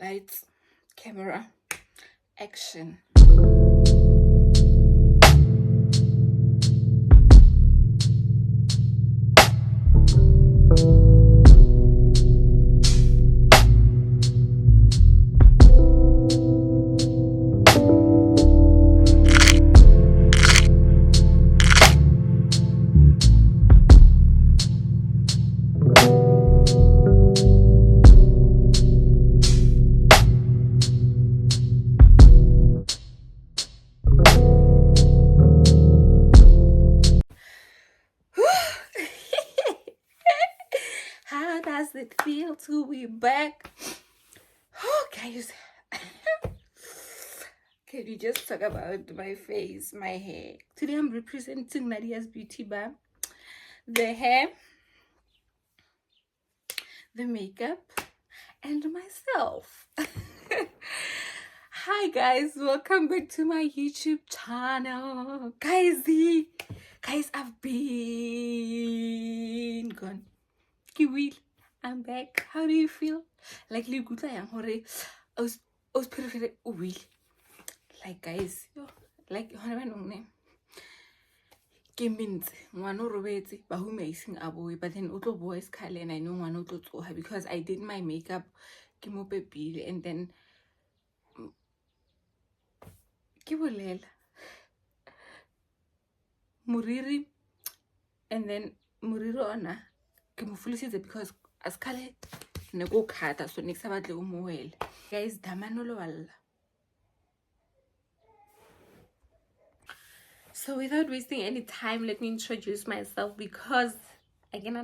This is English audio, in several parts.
Lights, camera, action. How does it feel to be back? Oh, guys. Can we just talk about my face, my hair? Today I'm representing Nadia's beauty bar. The hair, the makeup, and myself. Hi guys, welcome back to my YouTube channel. Guys, I've been gone. I'm back. How do you feel? Like I was perfect. Like guys, like ke mentse ngwana o robetse ba humesing a boy, but then utlo boys khale and I know ngwana utlo tsoha because I did my makeup ke mo pepile and then ke bolela muriri and then muriri ona ke mo fulisitse because as khale ne go khata so next abatle o mo wele guys damanolo walla. So without wasting any time, let me introduce myself because again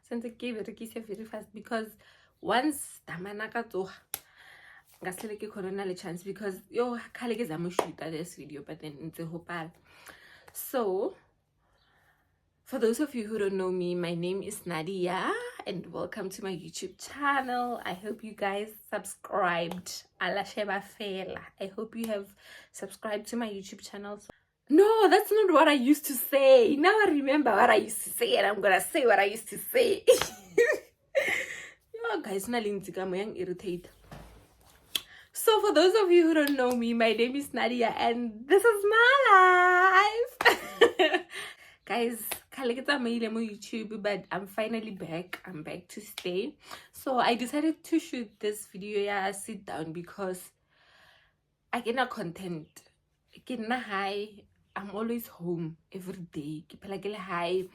since I gave it very fast because once damana ka tsoga ngasele ke corona le chance because yo khale ke zama shoot this video but then ntse hopala. So for those of you who don't know me, my name is Nadia and welcome to my YouTube channel. I hope you guys subscribed. I hope you have subscribed to my YouTube channel. No, that's not what I used to say. Now I remember what I used to say and I'm gonna say what I used to say. Yo, guys, irritate. So for those of you who don't know me, my name is Nadia and this is my life. Guys, on YouTube, but I'm finally back. I'm back to stay. So I decided to shoot this video, sit down because I get a content. I'm always home every day. I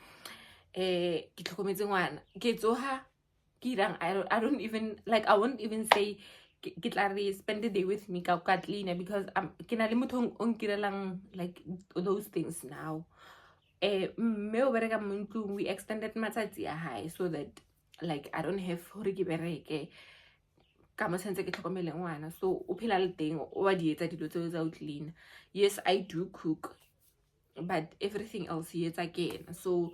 don't even like, I won't even say spend the day with me because I'm like those things now. We extended matsatsi a high so that like I don't have hore ke bereke ka mo sentse ke tlhokomele ngwana so o phela le teng o wa di etsa dilo tseo tsa o clean. Yes, I do cook but everything else yes again, so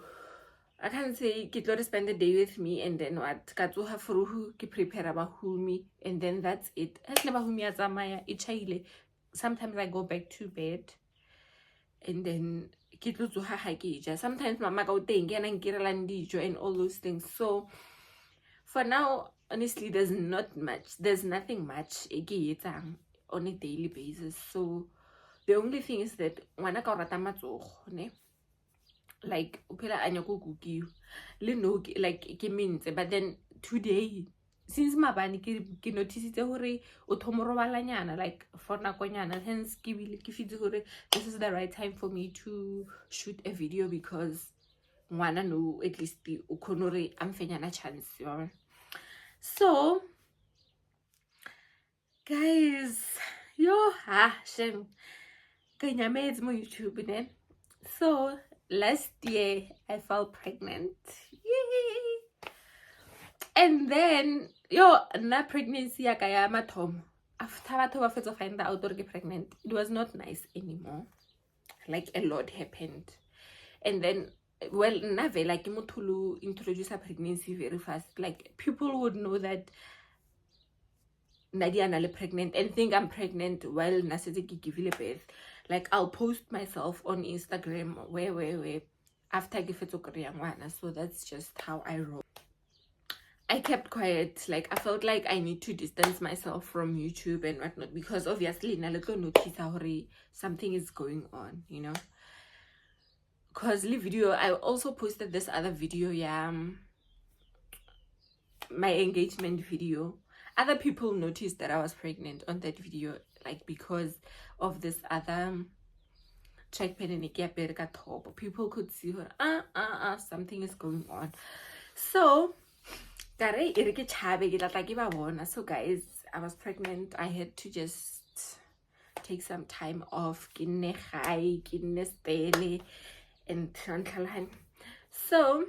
I can't say ke tlo spend the day with me and then what ka tsoha fruhu ke prepare bahumi and then that's it. As le bahumi a tsamaya e chaile, sometimes I go back to bed and then sometimes mama ka uteng ke nang kirelang dijo and all those things. So for now honestly there's nothing much on a daily basis. So the only thing is that ngwana ka rata matsogo ne, like uphela anya go kukiwa le no like ke mentse, but then today since mabani ke noticed hore o thomorobalanyana like for nakonyana, hence ke fitse hore this is the right time for me to shoot a video because ngwana no at least o khonore am fenyana chance. So guys, yo shame kanya made mo YouTube ne. So last year I fell pregnant. Yay! And then na pregnancy ya kaya matom after batho ba fetsa find out or get pregnant, it was not nice anymore. Like a lot happened and then well never like motho introduce a pregnancy very fast, like people would know that Nadia nale pregnant and think I'm pregnant while nasetse ke givile birth. Like I'll post myself on Instagram where after ke fetso kreya ngwana. So that's just how I roll. I kept quiet. Like, I felt like I need to distance myself from YouTube and whatnot, because obviously na le tlo notice hore something is going on, you know. Because the video, I also posted this other video, yeah, my engagement video. Other people noticed that I was pregnant on that video, like, because of this other track pen and top. People could see her, something is going on. So so guys, I was pregnant. I had to just take some time off, and so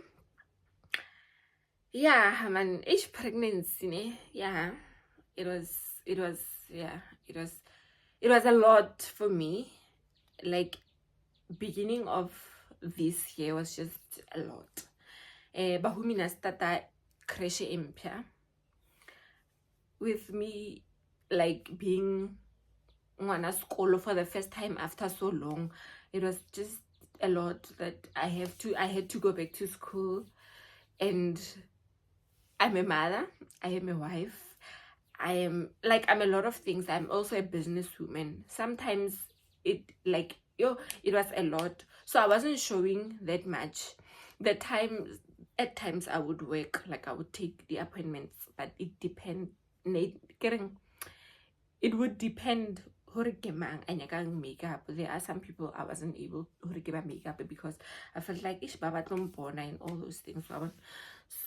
yeah, man, each pregnancy, yeah, it was yeah, it was a lot for me. Like, beginning of this year was just a lot. Bahumina started crash impia with me, like, being ngwana school for the first time after so long. It was just a lot that I had to go back to school, and I'm a mother, I am a wife, I'm a lot of things. I'm also a businesswoman. Sometimes it was a lot, so I wasn't showing that much. At times I would work, like I would take the appointments, but it would depend hore ke mang a nyakang makeup. There are some people I wasn't able to give makeup because I felt like ish baba tlompona and all those things.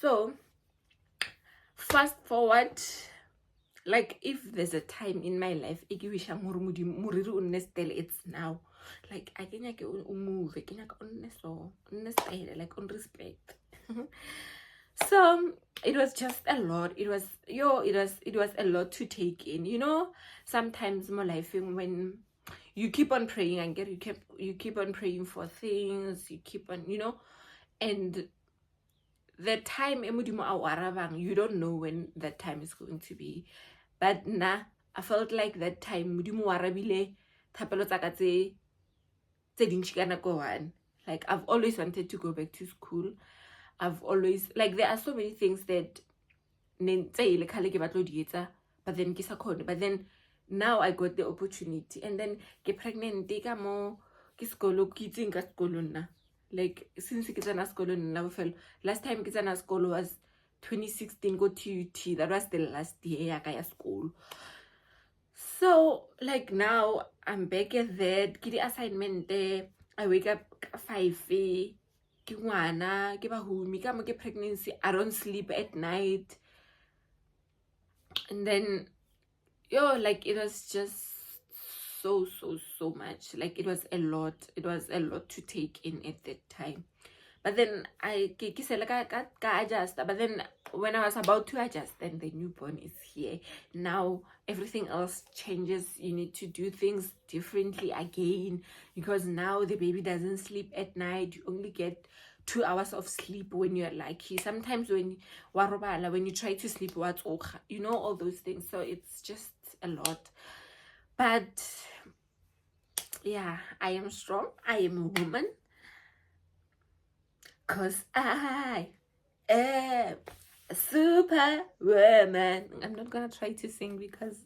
So fast forward, like, if there's a time in my life it's now. Like, I can move, like on respect. So it was just a lot. It was a lot to take in, you know. Sometimes my life, when you keep on praying and you keep on praying for things, you keep on, you know, and the time you don't know when that time is going to be. But I felt like that time Mudimu warabile thapelo tsaka tse dintsi ka nako one. Like, I've always wanted to go back to school. I've always, like, there are so many things that but then but then now I got the opportunity, and then get pregnant ka mo ke skolo ke itseng ka skolo nna. Like, since ke tsena skolo nna bofelo, last time ke tsena skolo was 2016 go TUT. That was the last year ya school. So, like, now I'm back at that ke di assignment there. I wake up 5 ke ngwana ke bahumi ka mo ke pregnancy. I don't sleep at night, and then like, it was just so much. Like, it was a lot to take in at that time. But then I adjust. But then when I was about to adjust, then the newborn is here. Now everything else changes. You need to do things differently again, because now the baby doesn't sleep at night. You only get 2 hours of sleep when you're lucky. Sometimes when you try to sleep, you know, all those things. So it's just a lot. But yeah, I am strong. I am a woman. Cause I am a superwoman. I'm not gonna try to sing because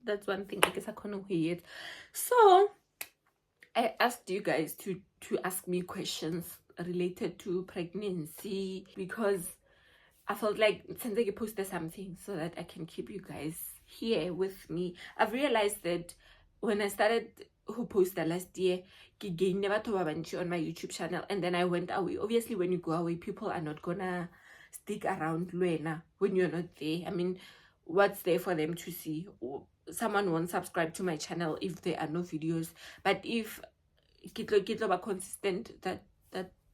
that's one thing I guess I couldn't hear it. So I asked you guys to ask me questions related to pregnancy, because I felt like since I posted something so that I can keep you guys here with me. I've realized that when I started who posted last year, never on my YouTube channel, and then I went away. Obviously, when you go away, people are not gonna stick around when you're not there. I mean, what's there for them to see? Someone won't subscribe to my channel if there are no videos. But if kitlo ba consistent,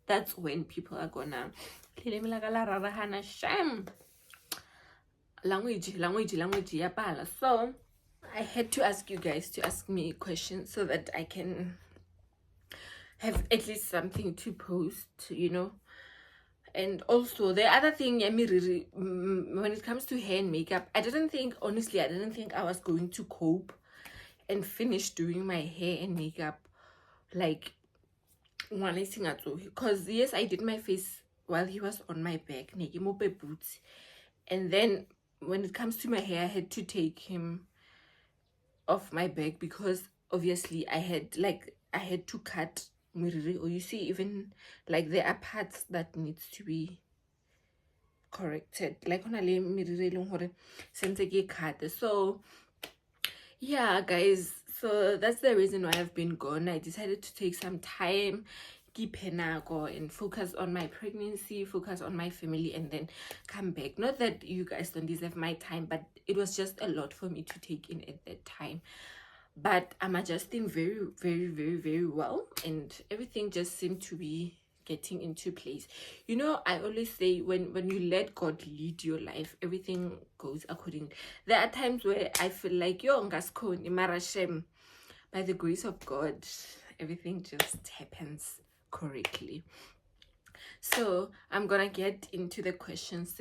that's when people are gonna language ya pala. So I had to ask you guys to ask me questions so that I can have at least something to post, you know. And also the other thing, when it comes to hair and makeup, honestly I didn't think I was going to cope and finish doing my hair and makeup like one thing at all. Because yes, I did my face while he was on my back, boots, And then when it comes to my hair, I had to take him off my back because obviously I had to cut miriri, or you see, even like there are parts that needs to be corrected, like on a miriri long hore since I cut. So yeah guys, so that's the reason why I've been gone. I decided to take some time, and focus on my pregnancy, focus on my family, and then come back. Not that you guys don't deserve my time, but it was just a lot for me to take in at that time. But I'm adjusting very, very, very, very well, and everything just seemed to be getting into place. You know, I always say when you let God lead your life, everything goes according. There are times where I feel like by the grace of God, everything just happens correctly. So I'm gonna get into the questions.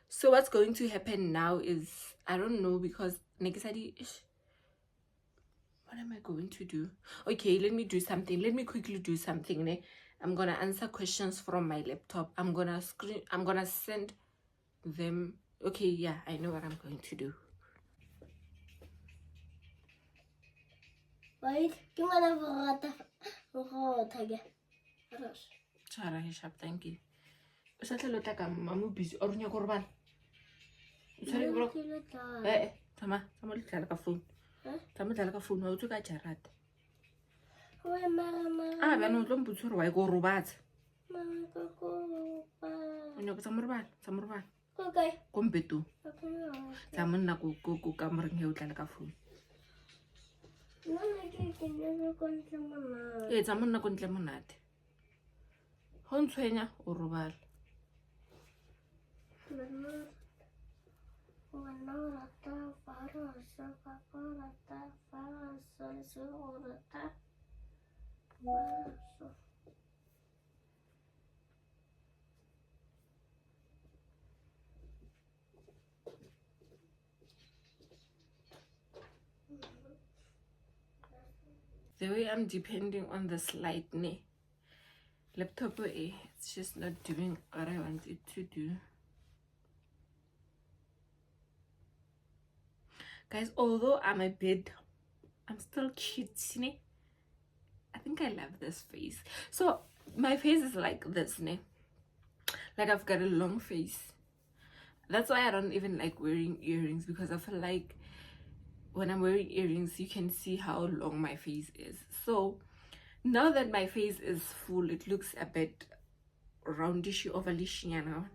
So what's going to happen now is, I don't know, because what am I going to do? Okay, let me do something. Let me quickly do something. I'm gonna answer questions from my laptop. I'm gonna send them. Okay, yeah, I know what I'm going to do. Wait, you want to Chara, sharp, thank you. Mamu busy. Or nya korban. Sorry, bro. Tama ka phone. Tama ka phone. Wa utsuka jarat. Ah, bana utlo mputsuri wa go robatsa. Onyo ka tsamurban. Okay. Kompetu. Tsamonna go kamoreng he utla ka phone. Tsamonna ko ntle monate. Ho ntshwenya o robala. The way I'm depending on this light, laptop, it's just not doing what I want it to do. Guys, although I'm a bit, I'm still cute, I think I love this face. So my face is like this, like I've got a long face. That's why I don't even like wearing earrings, because I feel like when I'm wearing earrings, you can see how long my face is. So now that my face is full, it looks a bit roundish, ovalish now.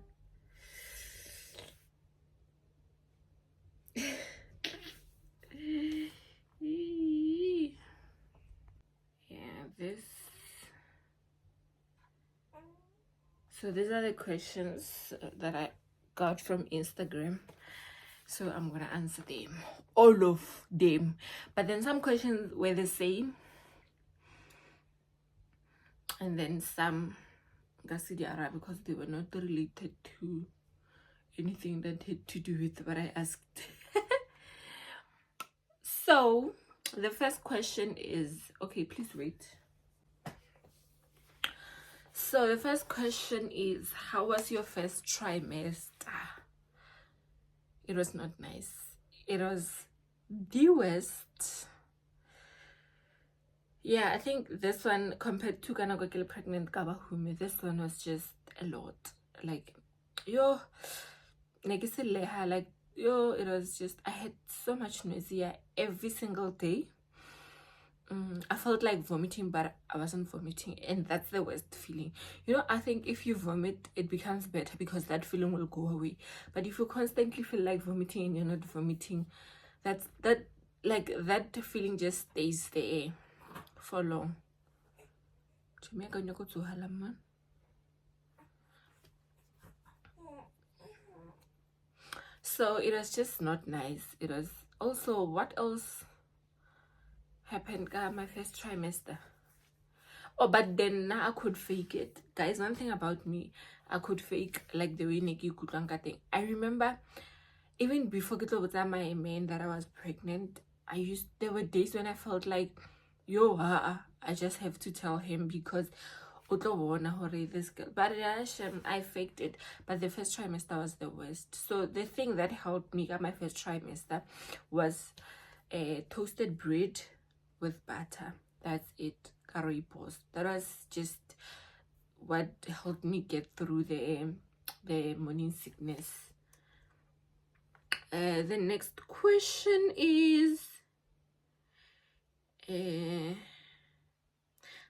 So these are the questions that I got from Instagram. So I'm gonna answer them, all of them. But then some questions were the same, and then some because they were not related to anything that had to do with what I asked. So the first question is, okay, please wait. So the first question is, how was your first trimester? It was not nice. It was the worst. Yeah, I think this one, compared to Kana Gokele Pregnant Kabahume, this one was just a lot. Like, it was just, I had so much nausea every single day. I felt like vomiting, but I wasn't vomiting, and that's the worst feeling. I think if you vomit, it becomes better because that feeling will go away. But if you constantly feel like vomiting and you're not vomiting, that feeling just stays there for long. So it was just not nice. It was also, what else happened? My first trimester. Oh, but then now I could fake it. Guys, one thing about me, I could fake like the way Nikki thing. I remember even before my man that I was pregnant, there were days when I felt like, I just have to tell him, because o tlo bona hore this girl, but yeah, I faked it. But the first trimester was the worst. So the thing that helped me at my first trimester was toasted bread with butter. That's it. Rooibos. That was just what helped me get through the morning sickness. The next question is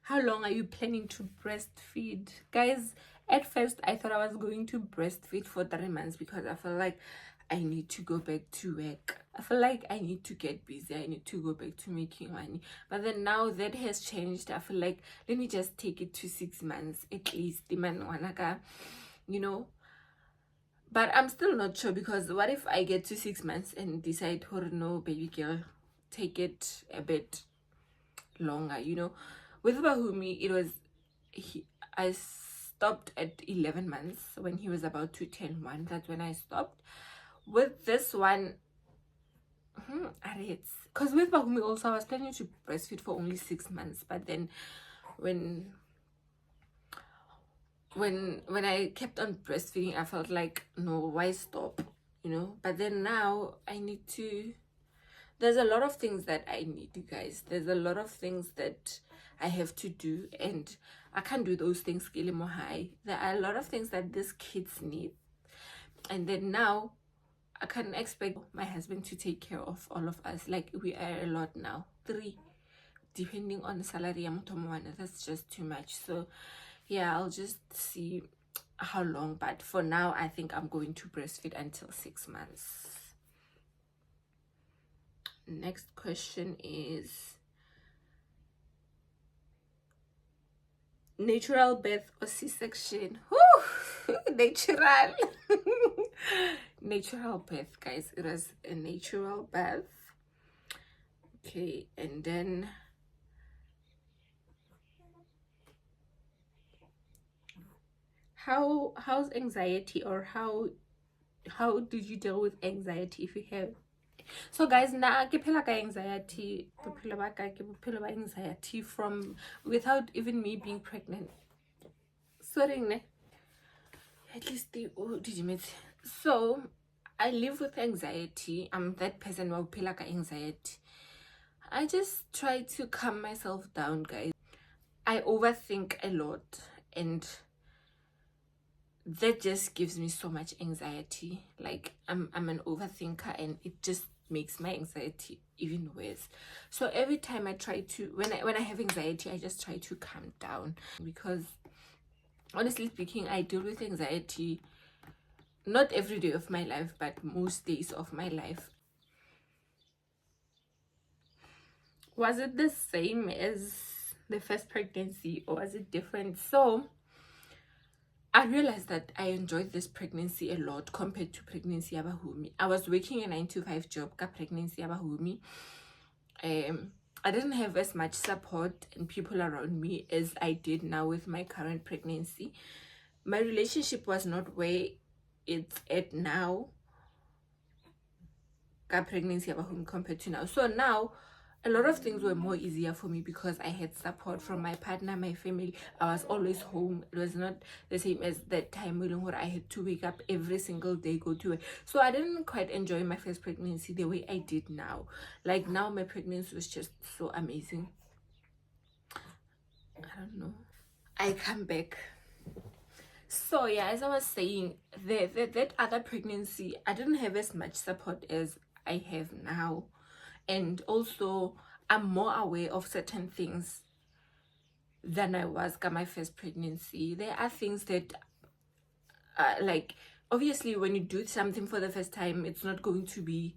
how long are you planning to breastfeed? Guys, at first I thought I was going to breastfeed for 3 months because I felt like I need to go back to work. I feel like I need to get busy. I need to go back to making money. But then now that has changed. I feel like let me just take it to 6 months at least. The man wanaka, you know. But I'm still not sure, because what if I get to 6 months and decide, oh no, baby girl, take it a bit longer, you know. With Bahumi, it was I stopped at 11 months when he was about to turn 1. That's when I stopped. With this one, because with Bahumi also I was planning to breastfeed for only 6 months, but then when I kept on breastfeeding, I felt like, no, why stop, you know. But then now I need to, there's a lot of things that I need, you guys. There's a lot of things that I have to do, and I can't do those things more high. There are a lot of things that these kids need, and then now I can't expect my husband to take care of all of us. Like, we are a lot now, 3, depending on the salary. That's just too much. So yeah, I'll just see how long, but for now I think I'm going to breastfeed until 6 months. Next question is natural birth or C-section? Natural. Natural birth, guys. It was a natural birth. Okay, and then how's anxiety, or how did you deal with anxiety, if you have? So guys, na ke phela ka anxiety, bophelo ba ka ke bophelo ba anxiety from without even me being pregnant. Sorry ne, at least so I live with anxiety. I'm that person who phela ka anxiety. I just try to calm myself down, guys. I overthink a lot, and that just gives me so much anxiety. Like, I'm an overthinker, and it just makes my anxiety even worse. So every time I try to, when I have anxiety, I just try to calm down, because honestly speaking, I deal with anxiety not every day of my life, but most days of my life. Was it the same as the first pregnancy, or was it different? So I realized that I enjoyed this pregnancy a lot compared to pregnancy Abahumi. I was working a 9-to-5 job ka pregnancy Abahumi. I didn't have as much support and people around me as I did now with my current pregnancy. My relationship was not where it's at now ka pregnancy Abahumi compared to now. So now a lot of things were more easier for me because I had support from my partner, my family. I was always home. It was not the same as that time when I had to wake up every single day, go to work. So I didn't quite enjoy my first pregnancy the way I did now. Like, now my pregnancy was just so amazing. I don't know. I come back. So yeah, as I was saying, that other pregnancy, I didn't have as much support as I have now. And also, I'm more aware of certain things than I was at my first pregnancy. There are things that, like, obviously, when you do something for the first time, it's not going to be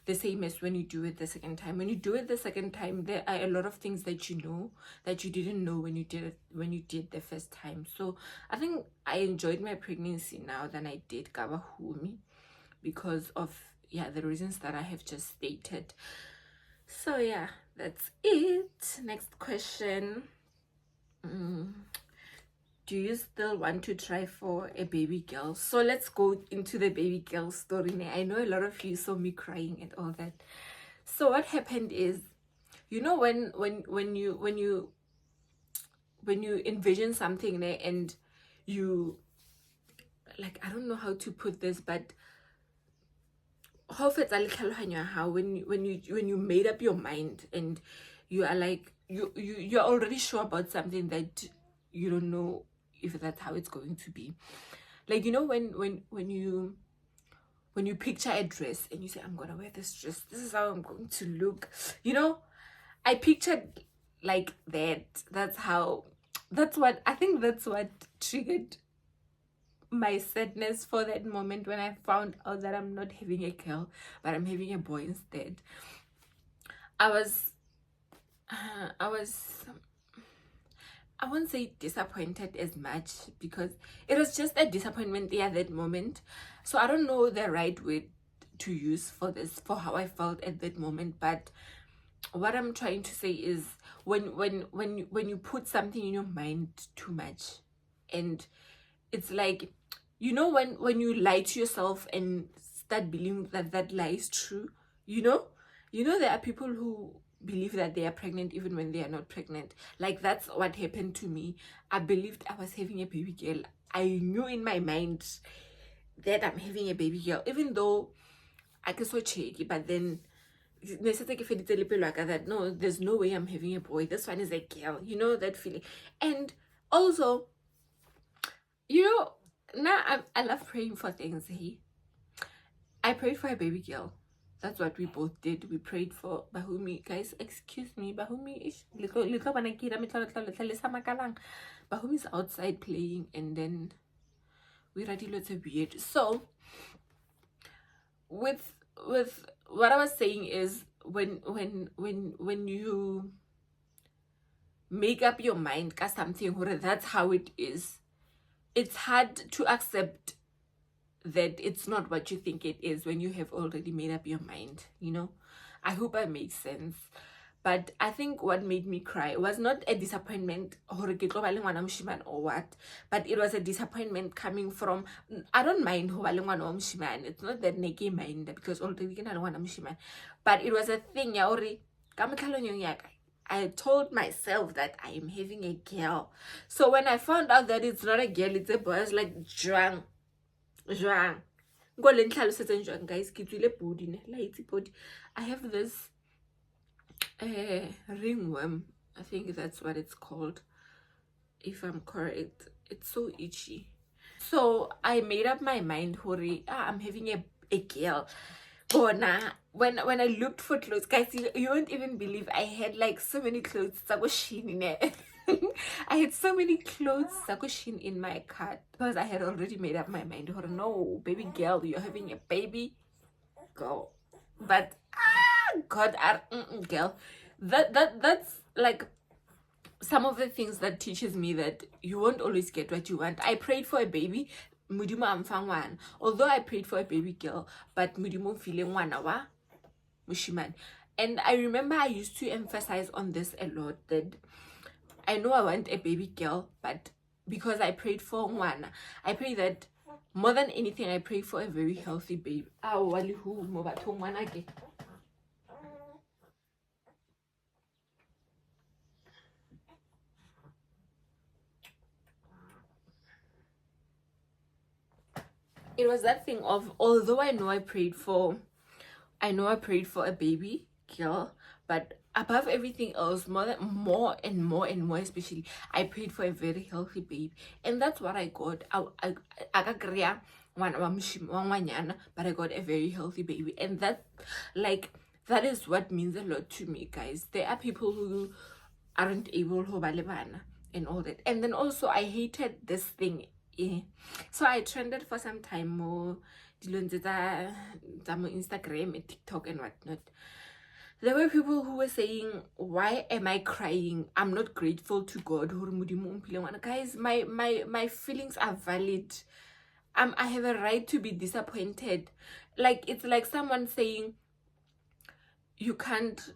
the same as when you do it the second time. When you do it the second time, there are a lot of things that you know that you didn't know when you did the first time. So I think I enjoyed my pregnancy now than I did Kabahumi, because of the reasons that I have just stated. So yeah, that's it. Next question. Do you still want to try for a baby girl? So let's go into the baby girl story. I know a lot of you saw me crying and all that. So what happened is, you know, when envision something there and you, like, I don't know how to put this, but how when you made up your mind and you are like you're already sure about something that you don't know if that's how it's going to be. Like, you know, when you picture a dress and you say, I'm gonna wear this dress, this is how I'm going to look, you know, I pictured like that. That's what I think, that's what triggered my sadness for that moment when I found out that I'm not having a girl but I'm having a boy instead. I was I won't say disappointed as much, because it was just a disappointment there at that moment. So I don't know the right word to use for this, for how I felt at that moment. But what I'm trying to say is, when you put something in your mind too much, and it's like, you know, when you lie to yourself and start believing that that lie is true, you know, there are people who believe that they are pregnant even when they are not pregnant. Like, that's what happened to me. I believed I was having a baby girl. I knew in my mind that I'm having a baby girl, even though I get so cheeky. But then that no, there's no way I'm having a boy, this one is a girl, you know, that feeling. And also, you know, now I love praying for things. Hey, I prayed for a baby girl. That's what we both did. We prayed for Bahumi. Guys, excuse me, Bahumi. Bahumi's outside playing, and then we already lots of weird. So with what I was saying is, when you make up your mind ka something, that's how it is, it's hard to accept that it's not what you think it is when you have already made up your mind, you know. I hope I made sense. But I think what made me cry was not a disappointment or what, but it was a disappointment coming from, I don't mind who it's not that neke mind, because already but it was a thing I told myself that I am having a girl. So when I found out that it's not a girl, it's a boy, I was like, Jwang. Guys, I have this ringworm, I think that's what it's called, if I'm correct. It's so itchy. So I made up my mind, hori, I'm having a girl. Oh, nah. When I looked for clothes, guys, you won't even believe I had like so many clothes in it. I had so many clothes in my cart, because I had already made up my mind. Oh no, baby girl, you're having a baby girl. But God, girl, that's like some of the things that teaches me that you won't always get what you want. I prayed for a baby, Mudimo amfangwan. Although I prayed for a baby girl, but Mudimo feeling one wa mushiman. And I remember I used to emphasize on this a lot, that I know I want a baby girl, but because I prayed for one, I pray that more than anything, I pray for a very healthy baby. It was that thing of, although I know I prayed for a baby girl, but above everything else, more and more especially, I prayed for a very healthy baby. And that's what I got. I got one but I got a very healthy baby. And that is what means a lot to me, guys. There are people who aren't able to balibana and all that. And then also, I hated this thing. So I trended for some time more Instagram and TikTok and whatnot. There were people who were saying, why am I crying? I'm not grateful to God. Guys, my feelings are valid. I have a right to be disappointed. Like, it's like someone saying, you can't,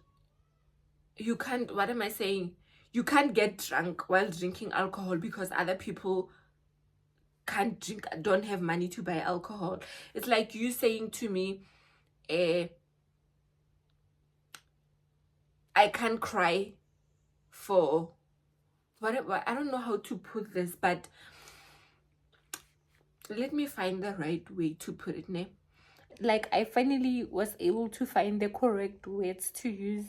what am I saying? You can't get drunk while drinking alcohol because other people can't drink, don't have money to buy alcohol. It's like you saying to me, I can't cry for whatever, I don't know how to put this, but let me find the right way to put it, ne? Like, I finally was able to find the correct words to use,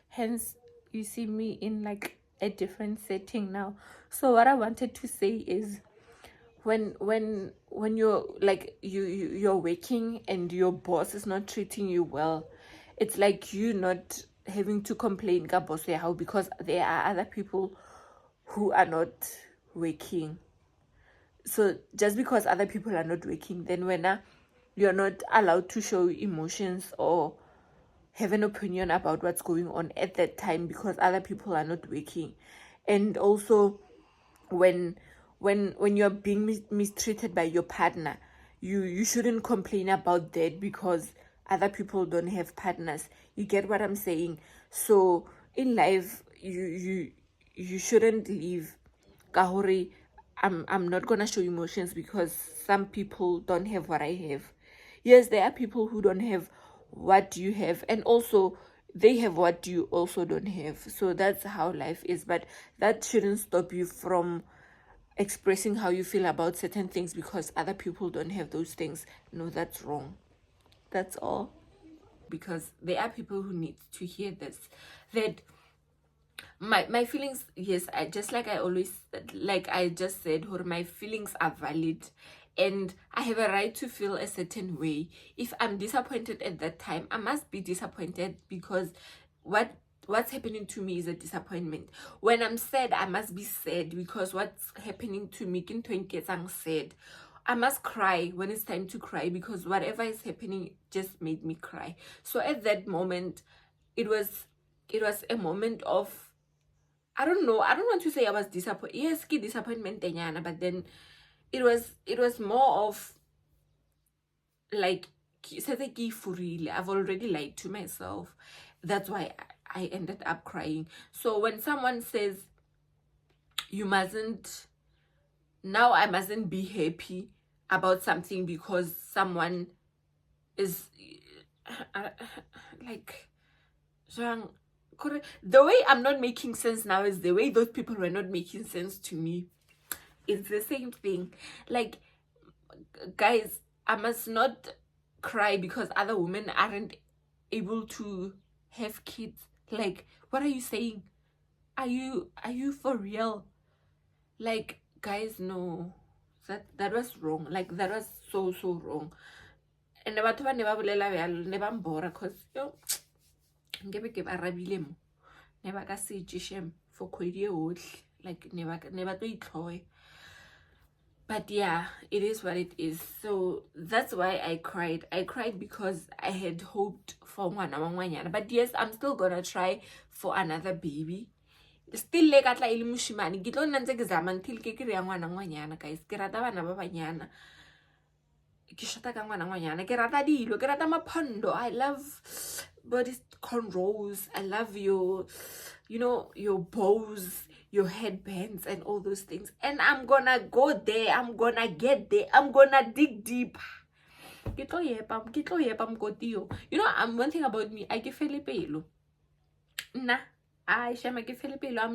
hence you see me in like a different setting now. So what I wanted to say is, when you're like you're working and your boss is not treating you well, it's like you not having to complain ka boss ya hao, because there are other people who are not working. So just because other people are not working, then when you're not allowed to show emotions or have an opinion about what's going on at that time because other people are not working. And also, when you're being mistreated by your partner, you shouldn't complain about that because other people don't have partners. You get what I'm saying? So in life, you shouldn't live kahori. I'm not gonna show emotions because some people don't have what I have. Yes, there are people who don't have what you have, and also they have what you also don't have. So that's how life is, but that shouldn't stop you from expressing how you feel about certain things because other people don't have those things. No, that's wrong. That's all. Because there are people who need to hear this, that my feelings, yes, I just like I always, like I just said, my feelings are valid and I have a right to feel a certain way. If I'm disappointed at that time, I must be disappointed because what's happening to me is a disappointment. When I'm sad, I must be sad because what's happening to me gets I'm sad. I must cry when it's time to cry because whatever is happening just made me cry. So at that moment, it was a moment of, I don't know, I don't want to say I was disappointed. Yes, disappointment, but then it was more of like, I've already lied to myself. That's why I ended up crying. So when someone says you mustn't, now I mustn't be happy about something because someone is like, the way I'm not making sense now is the way those people were not making sense to me. It's the same thing. Like, guys, I must not cry because other women aren't able to have kids. Like, what are you saying? Are you for real? Like, guys, no, that was wrong. Like, that was so wrong. And batho ba ne ba bolela bjalo ne ba mbora cause yo nkebe ke ba rabile mo ne ba ka se shem for kgwedi e otlhe, like ne ba tlo itlhoe. But yeah, it is what it is. So that's why I cried. I cried because I had hoped for ngwana wa ngwanyana. But yes, I'm still gonna try for another baby. Still le ka tla ile moshimane ke tlo nna ntse ke zama until ke kry-a ngwana ngwanyana, guys. Ke rata bana ba banyana. Ke shota ka ngwana ngwanyana. Ke rata dilo, ke rata maphondo. I love body cornrows. I love your bows, your headbands and all those things. And I'm gonna go there. I'm gonna get there. I'm gonna dig deep. You know, one thing about me, I get Filipino. Nah, I'm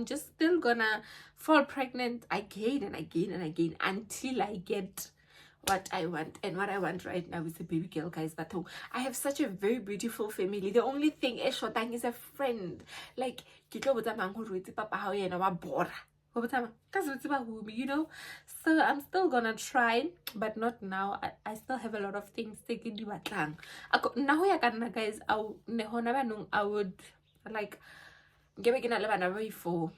just still gonna fall pregnant again and again and again until I get what I want. And what I want right now is a baby girl, guys. But I have such a very beautiful family. The only thing is shotang is a friend. Like, you know. So I'm still gonna try, but not now. I still have a lot of things taking the batlang. Guys, I would like before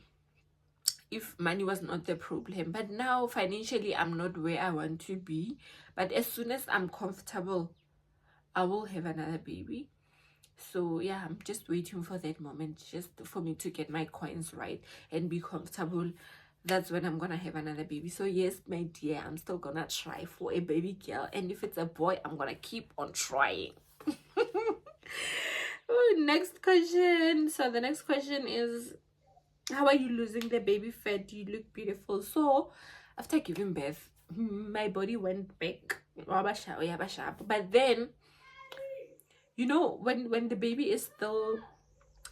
if money was not the problem, but now financially I'm not where I want to be. But as soon as I'm comfortable, I will have another baby. So yeah, I'm just waiting for that moment, just for me to get my coins right and be comfortable. That's when I'm gonna have another baby. So yes, my dear, I'm still gonna try for a baby girl, and if it's a boy, I'm gonna keep on trying. Next question. So the next question is, how are you losing the baby fat? You look beautiful. So after giving birth, my body went back, but then, you know, when the baby is still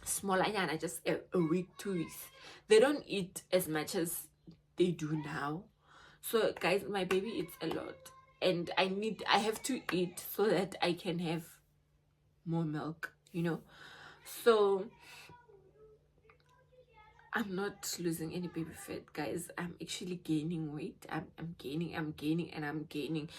smaller nyana, just a week, 2 weeks. They don't eat as much as they do now. So guys, my baby eats a lot, and I have to eat so that I can have more milk, you know. So I'm not losing any baby fat, guys. I'm actually gaining weight. I'm gaining, and I'm gaining.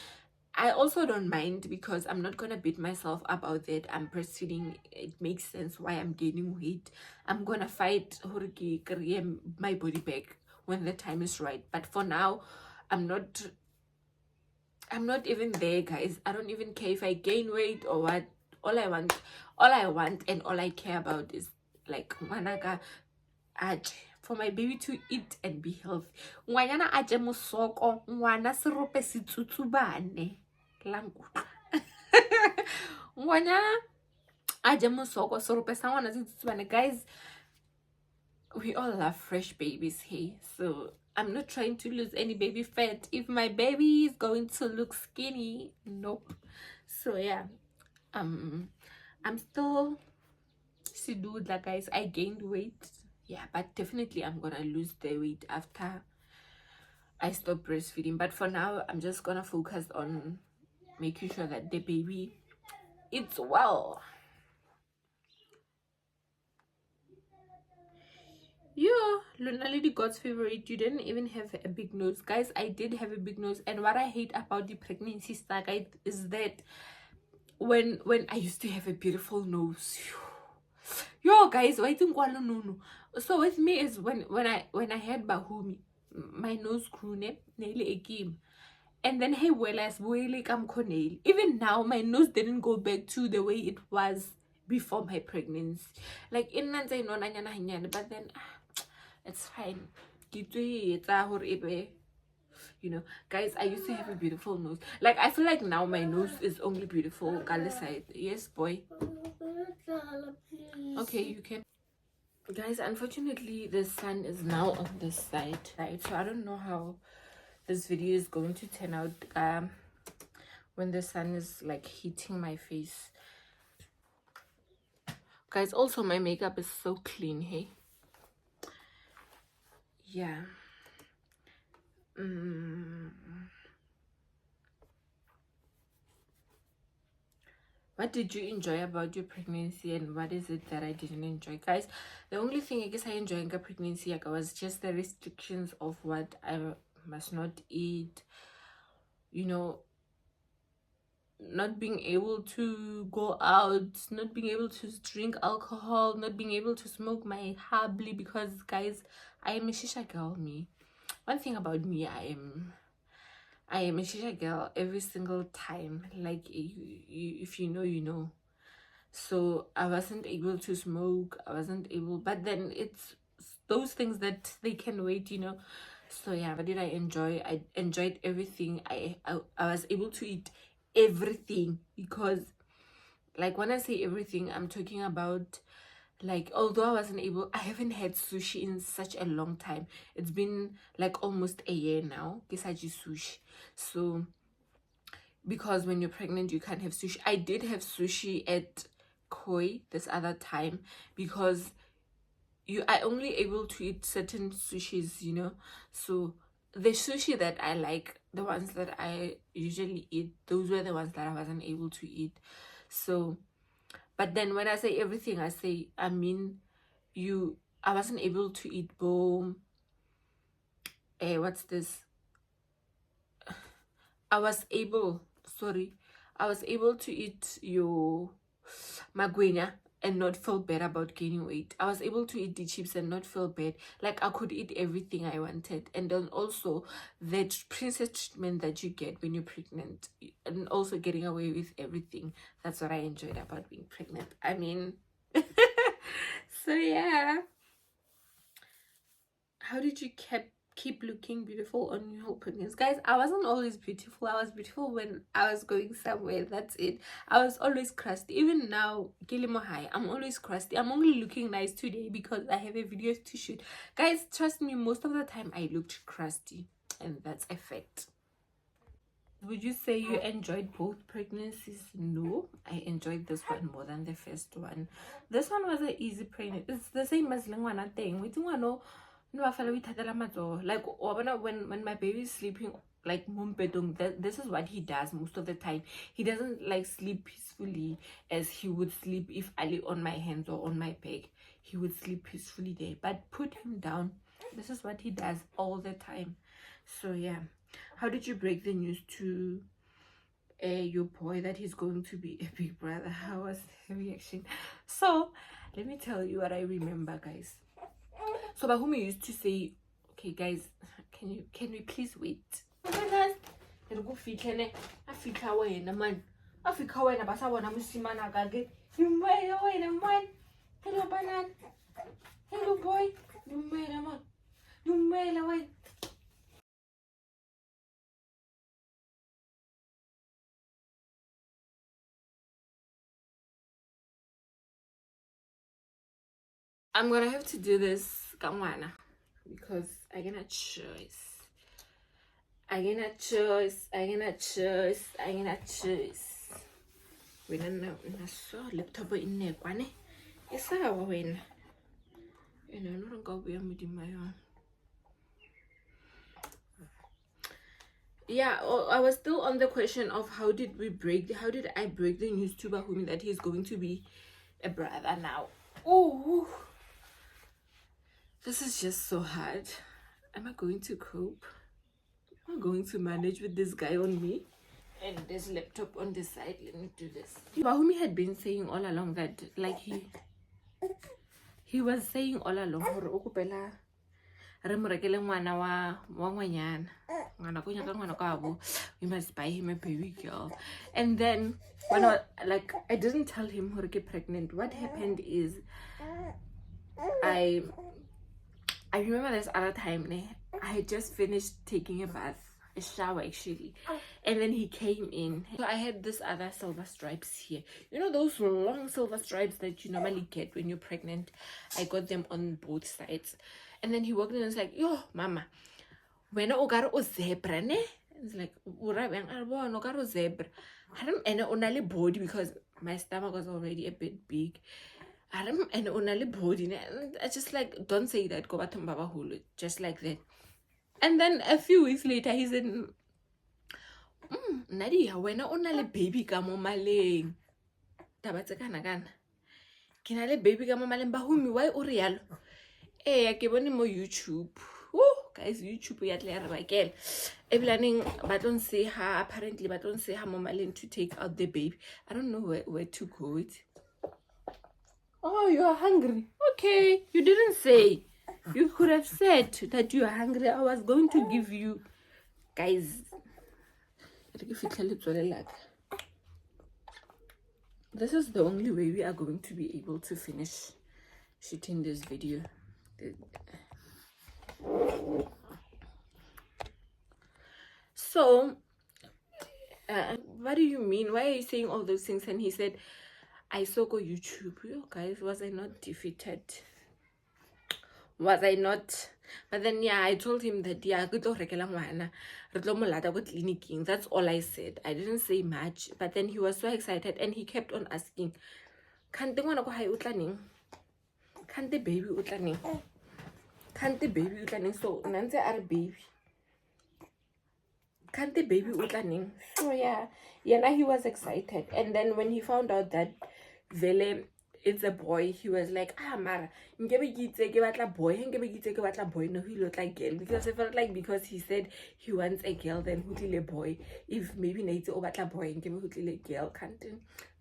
I also don't mind, because I'm not gonna beat myself about that. I'm breastfeeding. It makes sense why I'm gaining weight. I'm gonna fight my body back when the time is right. But for now, I'm not even there, guys. I don't even care if I gain weight or what. All I want and all I care about is like manaka for my baby to eat and be healthy. Ngwanyana aje mosoko, ngwana serope se tsutsubane. Ngwanyana aje mosoko, serope sa ngwana se tsutsubane. Guys, we all love fresh babies, hey? So I'm not trying to lose any baby fat. If my baby is going to look skinny, nope. So yeah, I'm still sidudla, guys. I gained weight, yeah, but definitely I'm gonna lose the weight after I stop breastfeeding. But for now, I'm just gonna focus on making sure that the baby eats well. Yeah, Luna Lady God's favorite. You didn't even have a big nose, guys. I did have a big nose, and what I hate about the pregnancy stuff, guys, is that when I used to have a beautiful nose, yo, guys, why think no. So with me is when I had Bahumi, my nose grew nearly a game. And then hey, well, as even now my nose didn't go back to the way it was before my pregnancy. Like in Nanzai no nanyana, but then it's fine. You know, guys, I used to have a beautiful nose. Like I feel like now my nose is only beautiful color side. Yes, boy. Okay, you can. Guys, unfortunately the sun is now on this side, right? So I don't know how this video is going to turn out when the sun is like hitting my face. Guys, also my makeup is so clean, hey? Yeah. What did you enjoy about your pregnancy, and what is it that I didn't enjoy? Guys, the only thing I guess I enjoyed in pregnancy was just the restrictions of what I must not eat, you know, not being able to go out, not being able to drink alcohol, not being able to smoke my habli, because guys, I am a shisha girl. Me, one thing about me, I am a shisha girl every single time. Like if you know, you know. So I wasn't able to smoke, I wasn't able, but then it's those things that they can wait, you know. So yeah, what did I enjoy? I enjoyed everything. I was able to eat everything, because like when I say everything, I'm talking about, like, although I haven't had sushi in such a long time. It's been like almost a year now, kisaji sushi. So because when you're pregnant you can't have sushi. I did have sushi at Koi this other time, because I only able to eat certain sushis, you know. So the sushi that I like, the ones that I usually eat, those were the ones that I wasn't able to eat. So but then when I say everything, I mean I wasn't able to eat boom. What's this? I was able to eat your magwenya and not feel bad about gaining weight. I was able to eat the chips and not feel bad. Like I could eat everything I wanted. And then also that princess treatment that you get when you're pregnant, and also getting away with everything. That's what I enjoyed about being pregnant. I mean, so yeah. How did you keep looking beautiful on your whole pregnancy? Guys, I wasn't always beautiful. I was beautiful when I was going somewhere. That's it. I was always crusty. Even now, Gilimo High, I'm always crusty. I'm only looking nice today because I have a video to shoot. Guys, trust me, most of the time I looked crusty, and that's a fact. Would you say you enjoyed both pregnancies? No, I enjoyed this one more than the first one. This one was an easy pregnancy. It's the same as Lingwana thing. We think no, like when my baby is sleeping like mumpedong, this is what he does most of the time. He doesn't like sleep peacefully as he would sleep if I lay on my hands or on my back. He would sleep peacefully there. But put him down. This is what he does all the time. So yeah. How did you break the news to your boy that he's going to be a big brother? How was the reaction? So let me tell you what I remember, guys. So Bahumi used to say, okay guys, can we please wait? Hello banana. Hello boy. I'm gonna have to do this Kamwana because I gonna choose. Wena na so laptop inne kwane. Isawa wena. Yena no nka buya modimo yo. Yeah, I was still on the question of how did I break the news to Bahumi that he's going to be a brother now. Oh, this is just so hard. Am I going to cope? Am I going to manage with this guy on me and this laptop on the side? Let me do this. Bahumi had been saying all along that, like, he was saying all along hore o kopela re mo rekele ngwana wa ngwanyana ngwana ko nyaka ngwana ka bo, we must buy him a baby girl. And then when I didn't tell him hore ke pregnant. What happened is I remember this other time I had just finished taking a shower actually, and then he came in. So I had this other silver stripes here, you know, those long silver stripes that you normally get when you're pregnant. I got them on both sides. And then he walked in and was like, yo mama, when o gare o zebra ne? It's like o zebra. I don't know only body because my stomach was already a bit big. I don't and only body. I just like, don't say that, go back to Baba Hulu, just like that. And then a few weeks later he said, Nadia, when only baby ka mo maleng. Taba tse kana kana. Ke na le baby ka mo maleng. Bahumi, why o re yalo? I ke bone mo YouTube. Guys, YouTube ya tle re bakela. Eblaning ba don't say her, apparently ba don't say her mo maleng to take out the baby. I don't know where to go it. Oh, you are hungry. Okay, you didn't say. You could have said that you are hungry. I was going to give you, guys. This is the only way we are going to be able to finish shooting this video. So, what do you mean? Why are you saying all those things? And he said, I saw go YouTube. Yo, guys, was I not defeated? Was I not? But then yeah, I told him that yeah, that's all I said. I didn't say much. But then he was so excited and he kept on asking, can't the baby utlaning? Can't the baby utlaning? So nanze are baby. Can't the baby utlaning? So yeah, now he was excited. And then when he found out that Vele, it's a boy, he was like, mara, boy, no, he looked like girl. Because I felt like because he said he wants a girl, then who a boy. If maybe Nate or boy, who a girl, can't.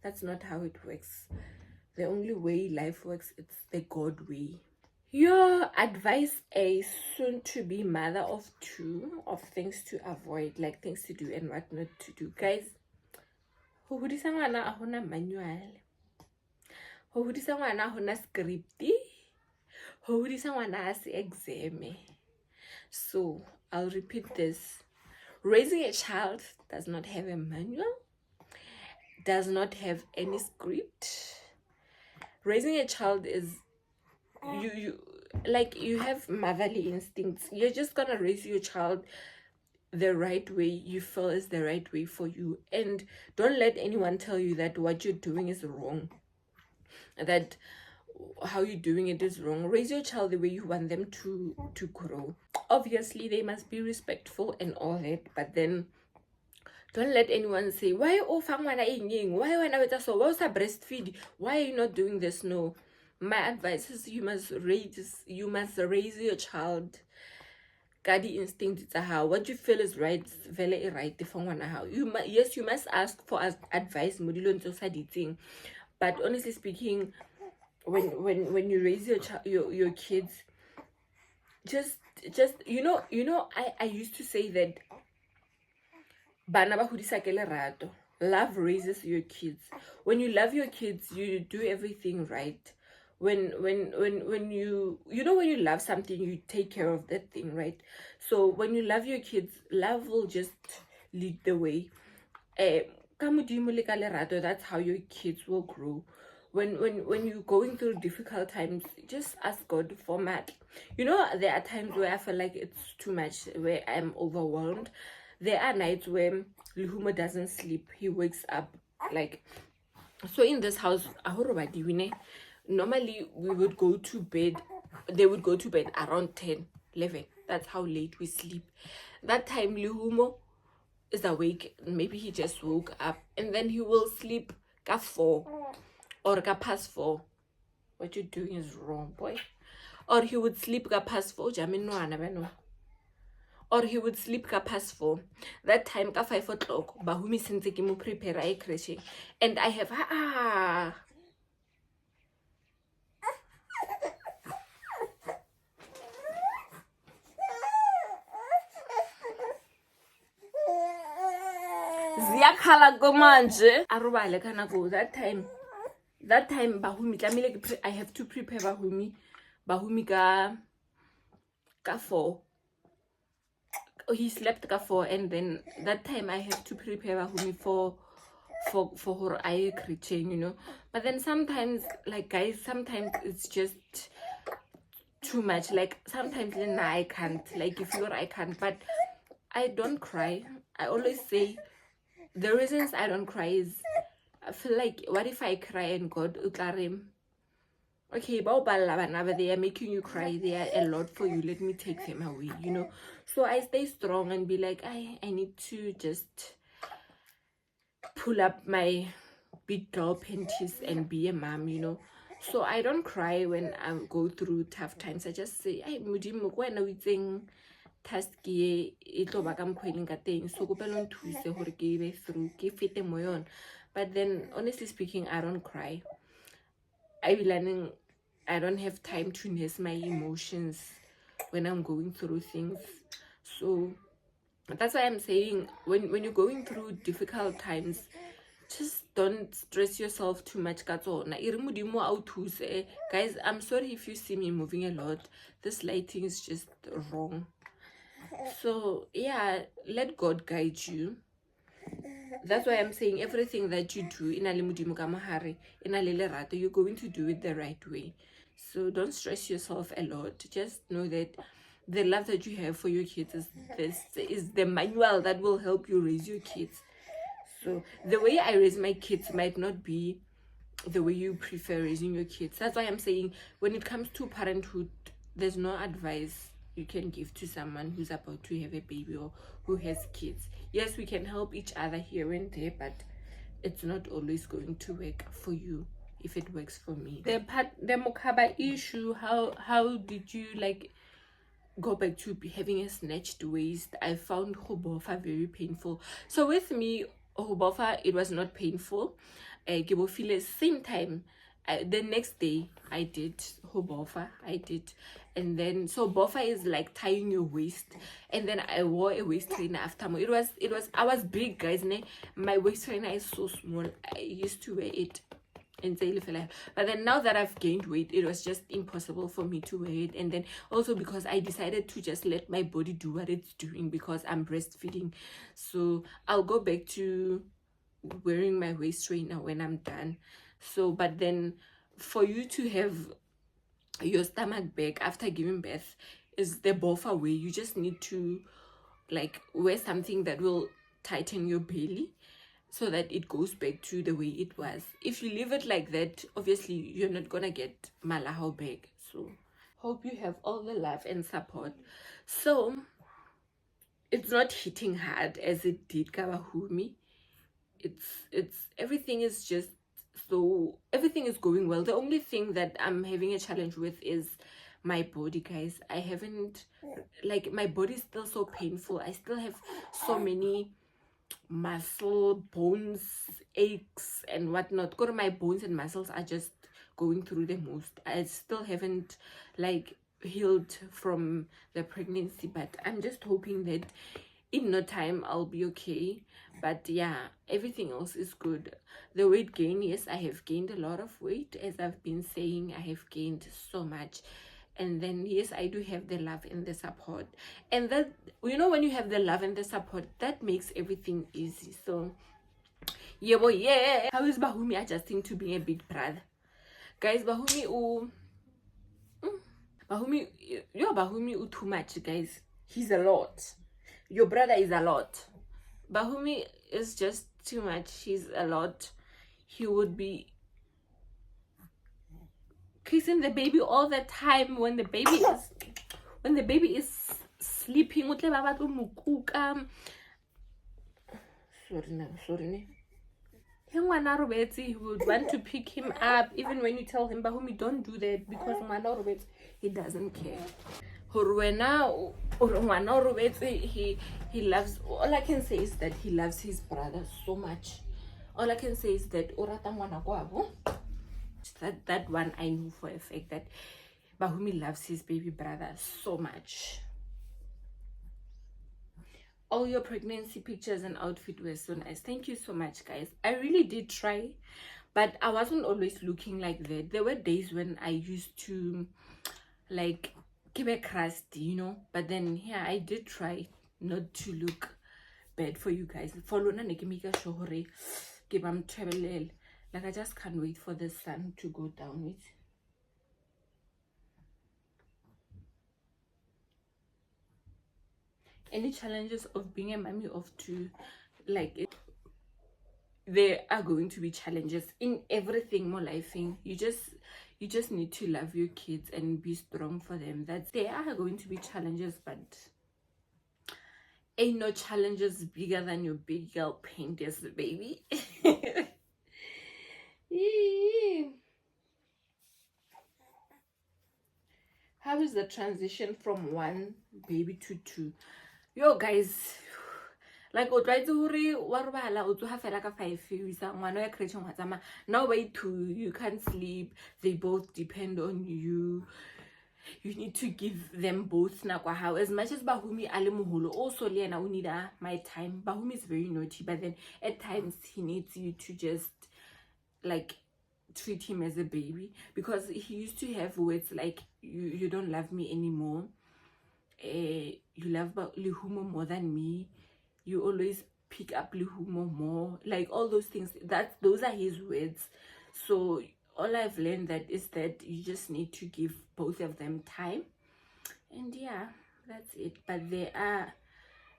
That's not how it works. The only way life works, it's the God way. Your advice, a soon-to-be mother of two, of things to avoid, like things to do and what not to do. Guys, ho hodisa ngwana a hona manual. Ho hodisa ngwana a hona script. Ho hodisa ngwana a se exam. So, I'll repeat this. Raising a child does not have a manual, does not have any script. Raising a child is you have motherly instincts. You're just gonna raise your child the right way you feel is the right way for you, and don't let anyone tell you that what you're doing is wrong, that how you're doing it is wrong. Raise your child the way you want them to grow. Obviously they must be respectful and all that, but then don't let anyone say, why why why breastfeed, why are you not doing this? No, my advice is you must raise your child ka di instinct tsa how. What you feel is right, very right for ngwana how. Yes, you must ask for advice mo dilong tse o sa di itseng, but honestly speaking, when you raise your kids, just I used to say that bana ba hodisa ke lerato. Love raises your kids. When you love your kids, you do everything right. When you when you love something, you take care of that thing, right? So when you love your kids, love will just lead the way. Ka modimo le ka lerato, that's how your kids will grow. When you're going through difficult times, just ask God for much. There are times where I feel like it's too much, where I'm overwhelmed. There are nights where Luhumo doesn't sleep. He wakes up like, so in this house, normally we would go to bed, they would go to bed around 10, 11. That's how late we sleep. That time Luhumo is awake, maybe he just woke up, and then he will sleep ka 4 or ka past 4. What you're doing is wrong, boy. Or he would sleep ka past 4, or he would sleep ka past 4. That time ka 5 o'clock bahumi sentse ke mo prepare a crashing, and I have ziyakhala komanje arubale kana go. That time bahumi tlamile I have to prepare bahumi ka 4. He slept ka 4, and then that time I have to prepare bahumi for her eye creating, but then sometimes, like, guys, sometimes it's just too much. Like, sometimes I can't, like, if you're I can't, but I don't cry. I always say the reasons I don't cry is I feel like, what if I cry and God utlarim, okay, but they are making you cry, they are a lot for you, let me take them away, so I stay strong and be like, I need to just pull up my big girl panties and be a mom. So I don't cry when I go through tough times. I just say, ay modimo ko wena o itseng task e tlo ba ka mkhweleng ka teng, so kopa lo nthuse hore ke be through, ke fete mo yon. But then honestly speaking, I don't cry. I be learning I don't have time to nurse my emotions when I'm going through things. So that's why I'm saying, when you're going through difficult times, just don't stress yourself too much. Guys, I'm sorry if you see me moving a lot. This lighting is just wrong. So yeah, let God guide you. That's why I'm saying everything that you do, you're going to do it the right way. So don't stress yourself a lot. Just know that the love that you have for your kids is the manual that will help you raise your kids. So the way I raise my kids might not be the way you prefer raising your kids. That's why I'm saying, when it comes to parenthood, there's no advice you can give to someone who's about to have a baby or who has kids. Yes, we can help each other here and there, but it's not always going to work for you if it works for me. The Mokaba issue, how did you like go back to having a snatched waist? I found Hobofa very painful. So with me, Hobofa, it was not painful. Same time, the next day I did Hobofa. And then, so bofa is like tying your waist, and then I wore a waist trainer after. I was big, guys. My waist trainer is so small. I used to wear it and say, but then now that I've gained weight, it was just impossible for me to wear it. And then also because I decided to just let my body do what it's doing because I'm breastfeeding. So I'll go back to wearing my waist trainer when I'm done. So, but then for you to have your stomach back after giving birth is the bofa way. You just need to like wear something that will tighten your belly so that it goes back to the way it was. If you leave it like that, obviously you're not gonna get malaho back. So hope you have all the love and support. So it's not hitting hard as it did Kawahumi. It's everything is just, so everything is going well. The only thing that I'm having a challenge with is my body, guys. I haven't, like, my body is still so painful. I still have so many muscle bones aches and whatnot. Go to my bones and muscles are just going through the most. I still haven't like healed from the pregnancy, but I'm just hoping that in no time I'll be okay. But yeah, everything else is good. The weight gain, yes, I have gained a lot of weight. As I've been saying, I have gained so much. And then yes, I do have the love and the support, and that, you know, when you have the love and the support, that makes everything easy. So yeah boy, yeah. How is Bahumi adjusting to being a big brother, guys? Bahumi, your Bahumi too much, guys. He's a lot. Your brother is a lot. Bahumi is just too much. He's a lot. He would be kissing the baby all the time when the baby is sleeping. Sorry. He would want to pick him up even when you tell him, Bahumi, don't do that, because he doesn't care. He loves, all I can say is that he loves his brother so much. All I can say is that that one I know for a fact, that Bahumi loves his baby brother so much. All your pregnancy pictures and outfit were so nice. Thank you so much, guys. I really did try, but I wasn't always looking like that. There were days when I used to like keep it crusty, you know, but then yeah, I did try not to look bad for you guys. Like, I just can't wait for the sun to go down with. Any challenges of being a mommy of two, like, there are going to be challenges in everything, more lifing. You just need to love your kids and be strong for them. That there are going to be challenges, but ain't no challenges bigger than your big girl painters, baby. How is the transition from one baby to two? Yo guys, like o try to hore wa robala o tsoga fela ka 5 isa ngwana ya creation wa tsama. Now by 2 you can't sleep, they both depend on you. You need to give them both nakwa. How as much as Bahumi ale moholo, also le yena o need my time. Bahumi is very naughty, but then at times he needs you to just like treat him as a baby, because he used to have words like you don't love me anymore, you love Lihumo more than me, you always pick up Lihumo more, like all those things. Those are his words. So all I've learned that is that you just need to give both of them time, and yeah, that's it. But there are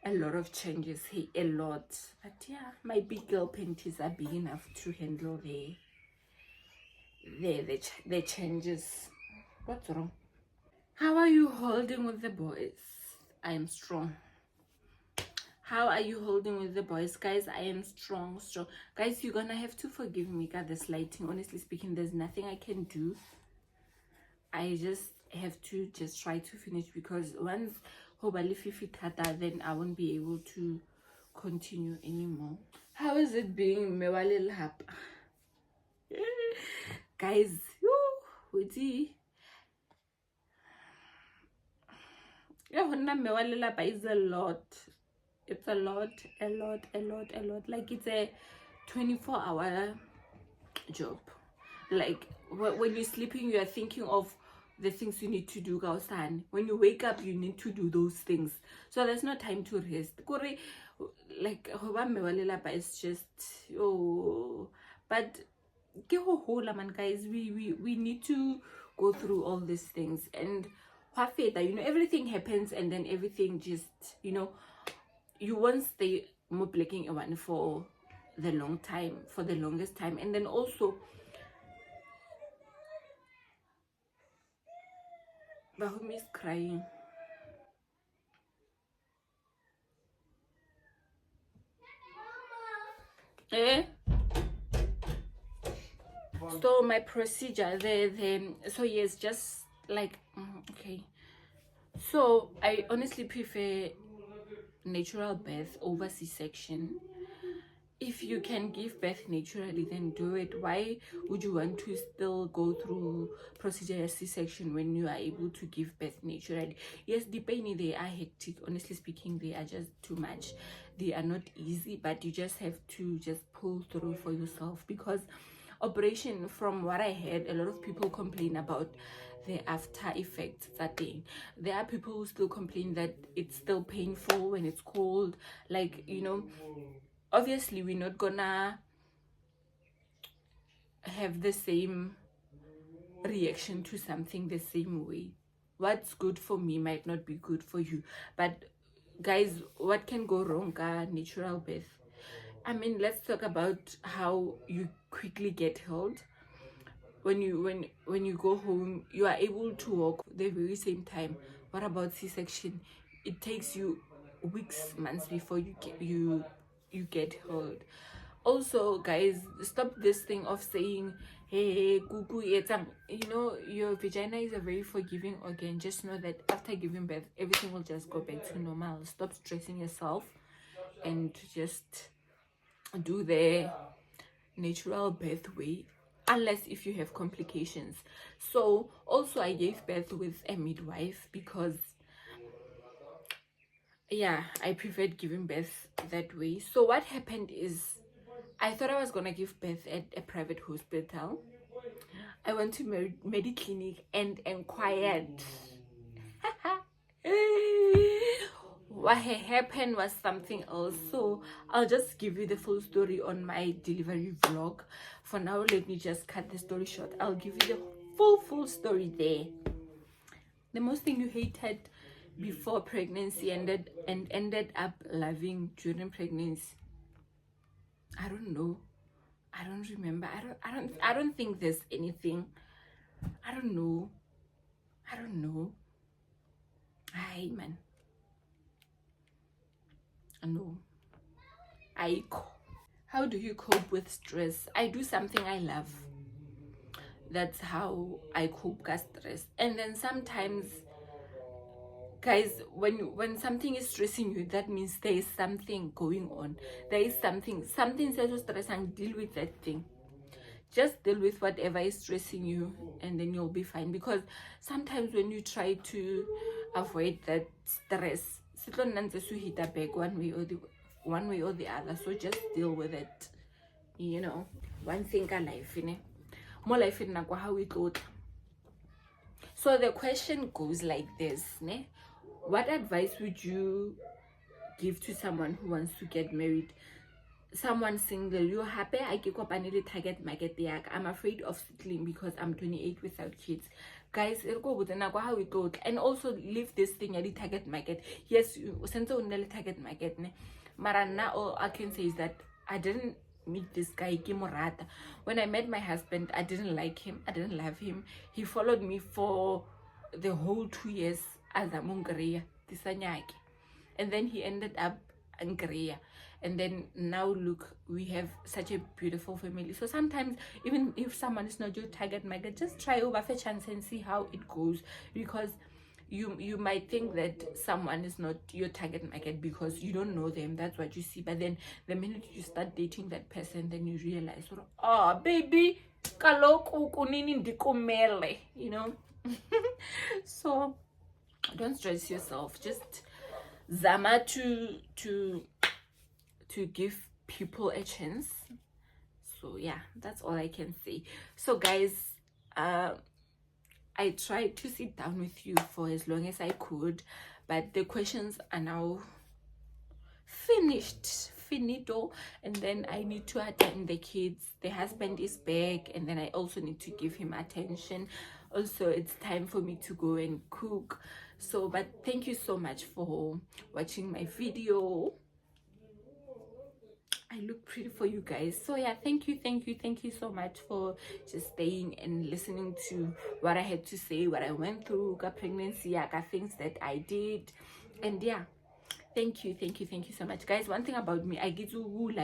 a lot of changes here, a lot. But yeah, my big girl panties are big enough to handle the changes. What's wrong? How are you holding with the boys? I am strong. How are you holding with the boys, guys? I am strong. Guys, you're gonna have to forgive me, got this lighting. Honestly speaking, there's nothing I can do. I just have to just try to finish, because once then I won't be able to continue anymore. How is it being Mewalil Hap? Guys, is a lot. It's a lot. Like, it's a 24-hour job. Like, when you're sleeping, you are thinking of the things you need to do. When you wake up, you need to do those things. So there's no time to rest. Like, it's just, oh, but guys, we need to go through all these things, and you know, everything happens, and then everything just, you know, you won't stay mo blocking a one for the longest time. And then also Bahumi is crying. Eh? So my procedure, so yes, just like okay. So I honestly prefer natural birth over C-section. If you can give birth naturally, then do it. Why would you want to still go through procedure C-section when you are able to give birth naturally? Yes, the pain, they are hectic. Honestly speaking, they are just too much. They are not easy, but you just have to just pull through for yourself, because operation, from what I heard, a lot of people complain about the after effects that thing. There are people who still complain that it's still painful when it's cold, like, you know. Obviously we're not gonna have the same reaction to something the same way. What's good for me might not be good for you. But guys, what can go wrong natural birth? I mean, let's talk about how you quickly get healed. When you go home, you are able to walk the very same time. What about C-section? It takes you weeks, months before you get healed. Also, guys, stop this thing of saying, hey, kuku yetsang. You know, your vagina is a very forgiving organ. Just know that after giving birth, everything will just go back to normal. Stop stressing yourself and just do the natural birth way, unless if you have complications. So also I gave birth with a midwife, because yeah, I preferred giving birth that way. So what happened is, I thought I was gonna give birth at a private hospital. I went to Mediclinic and inquired. What had happened was something else. So I'll just give you the full story on my delivery vlog. For now, let me just cut the story short. I'll give you the full story there. The most thing you hated before pregnancy ended up loving during pregnancy. I don't know. I don't remember. I don't think there's anything. I don't know. Hi man. No. How do you cope with stress? I do something I love. That's how I cope with stress. And then sometimes, guys, when something is stressing you, that means there is something going on. There is something says to stress, and deal with that thing. Just deal with whatever is stressing you, and then you'll be fine. Because sometimes when you try to avoid that stress, hit a bag one way or the other. So just deal with it. You know, one thing a life in more life in how we thought. So the question goes like this, ne? What advice would you give to someone who wants to get married? Someone single, you're happy I get up and target market. I'm afraid of settling because I'm 28 without kids. Guys, it'll go with how we thought. And also leave this thing at the target market. Yes, since only target market, ne? Marana, all I can say is that I didn't meet this guy Kimorata. When I met my husband, I didn't like him, I didn't love him. He followed me for the whole 2 years as a Mungaria, Tisanyaki. And then he ended up in Korea. And then now look, we have such a beautiful family. So sometimes, even if someone is not your target market, just try over a chance and see how it goes. Because you might think that someone is not your target market because you don't know them. That's what you see. But then the minute you start dating that person, then you realize, oh baby, kaloku kunini ndikumele, you know. So don't stress yourself. Just zama to give people a chance. So yeah, that's all I can say. So guys, I tried to sit down with you for as long as I could, but the questions are now finito, and then I need to attend the kids. The husband is back, and then I also need to give him attention. Also, it's time for me to go and cook. So but thank you so much for watching my video. I look pretty for you guys. So yeah, thank you so much for just staying and listening to what I had to say, what I went through, got pregnancy, I got things that I did, and yeah, thank you so much, guys. One thing about me, I get to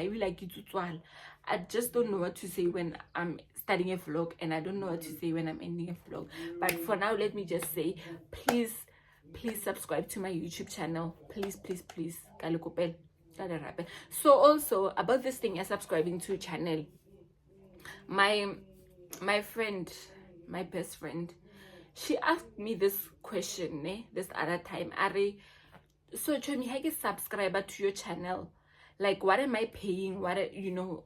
I just don't know what to say when I'm starting a vlog, and I don't know what to say when I'm ending a vlog. But for now, let me just say, please subscribe to my YouTube channel, please. So also about this thing, you're subscribing to channel, my friend, my best friend, she asked me this question, this other time. So Chomi, how get subscriber to your channel? Like, what am I paying? What are,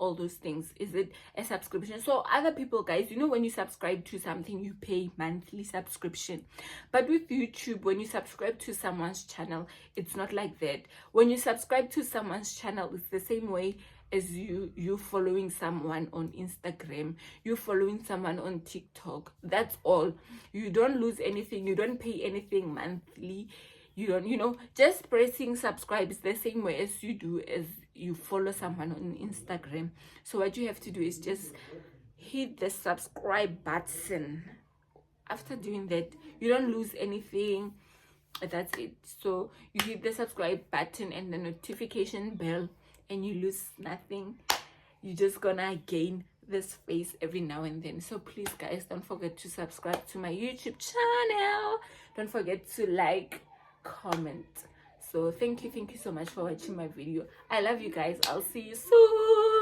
all those things? Is it a subscription? So other people, guys, when you subscribe to something, you pay monthly subscription. But with YouTube, when you subscribe to someone's channel, it's not like that. When you subscribe to someone's channel, it's the same way as you following someone on Instagram, you following someone on TikTok. That's all. You don't lose anything. You don't pay anything monthly. You don't, just pressing subscribe is the same way as you do as you follow someone on Instagram. So what you have to do is just hit the subscribe button. After doing that, you don't lose anything. That's it. So you hit the subscribe button and the notification bell, and you lose nothing. You're just gonna gain this face every now and then. So please, guys, don't forget to subscribe to my YouTube channel. Don't forget to like, comment. So thank you so much for watching my video. I love you guys. I'll see you soon.